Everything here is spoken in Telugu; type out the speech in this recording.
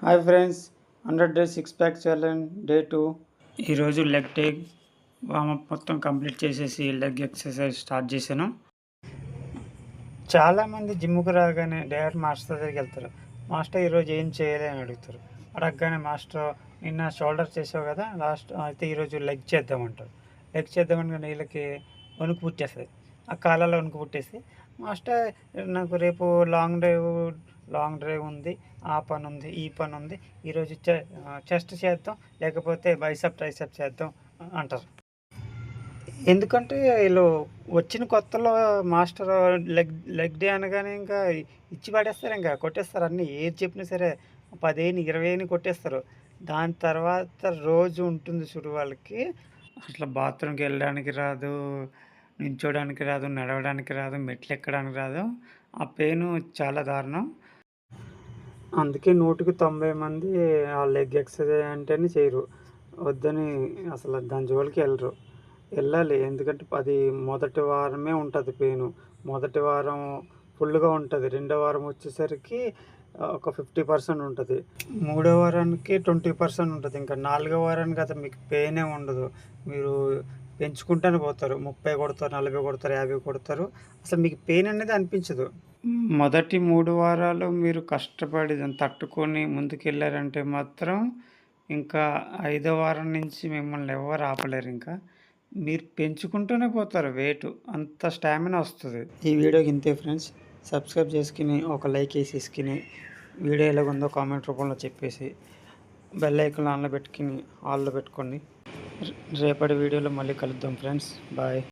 Hi friends, 100 days six pack challenge day 2. ఈరోజు లెగ్ టేక్ వార్మప్ మొత్తం కంప్లీట్ చేసేసి లెగ్ ఎక్సర్సైజ్ స్టార్ట్ చేశాను. చాలామంది జిమ్కి రాగానే డైరెక్ట్ మాస్టర్ దగ్గరికి వెళ్తారు. మాస్టర్ ఈరోజు ఏం చేయాలి అని అడుగుతారు. అడగగానే మాస్టర్ నిన్న షోల్డర్ చేసావు కదా, లాస్ట్ అయితే ఈరోజు లెగ్ చేద్దామంటారు. లెగ్ చేద్దామని వీళ్ళకి వణుకు పుట్టేస్తుంది. ఆ కాలాల్లో వణుకు పుట్టేసి మాస్టర్ నాకు రేపు లాంగ్ డ్రైవ్ ఉంది, ఆ పని ఉంది, ఈ పని ఉంది, ఈరోజు చెస్ట్ చేద్దాం, లేకపోతే బైసెప్ ట్రైసెప్ చేద్దాం అంటారు. ఎందుకంటే వీళ్ళు వచ్చిన కొత్తలో మాస్టర్ లెగ్ డే అనగానే ఇంకా ఇచ్చి పడేస్తారు, ఇంకా కొట్టేస్తారు. అన్నీ ఏది చెప్పినా సరే 10 20 కొట్టేస్తారు. దాని తర్వాత రోజు ఉంటుంది చూడు వాళ్ళకి, అసలు బాత్రూమ్కి వెళ్ళడానికి రాదు, నించోడానికి రాదు, నడవడానికి రాదు, మెట్లు ఎక్కడానికి రాదు. ఆ పెయిన్ చాలా దారుణం. అందుకే 100కి 90 మంది ఆ లెగ్ ఎక్సర్సైజ్ అంటేనే చేయరు, వద్దని అసలు దాని జోలికి వెళ్ళాలి. ఎందుకంటే అది మొదటి వారమే ఉంటుంది పెయిన్. మొదటి వారం ఫుల్గా ఉంటుంది, రెండో వారం వచ్చేసరికి ఒక 50% ఉంటుంది, మూడో వారానికి 20% ఉంటుంది, ఇంకా 4వ వారానికి అయితే మీకు పెయినే ఉండదు. మీరు పెంచుకుంటూనే పోతారు, 30 కొడతారు, 40 కొడతారు, 50 కొడతారు, అసలు మీకు పెయిన్ అనేది అనిపించదు. మొదటి 3 వారాలు మీరు కష్టపడి దాన్ని తట్టుకొని ముందుకెళ్ళారంటే మాత్రం ఇంకా 5వ వారం నుంచి మిమ్మల్ని ఎవరు ఆపలేరు. ఇంకా మీరు పెంచుకుంటూనే పోతారు వెయిట్, అంత స్టామినా వస్తుంది. ఈ వీడియోకి ఇంతే ఫ్రెండ్స్. సబ్స్క్రైబ్ చేసుకుని ఒక లైక్ వేసేసుకుని వీడియో ఎలాగుందో కామెంట్ రూపంలో చెప్పేసి బెల్ ఐకాన్ ఆన్లో పెట్టుకుని ఆల్లో పెట్టుకోండి. రేపటి వీడియోలో మళ్ళీ కలుద్దాం ఫ్రెండ్స్. బాయ్.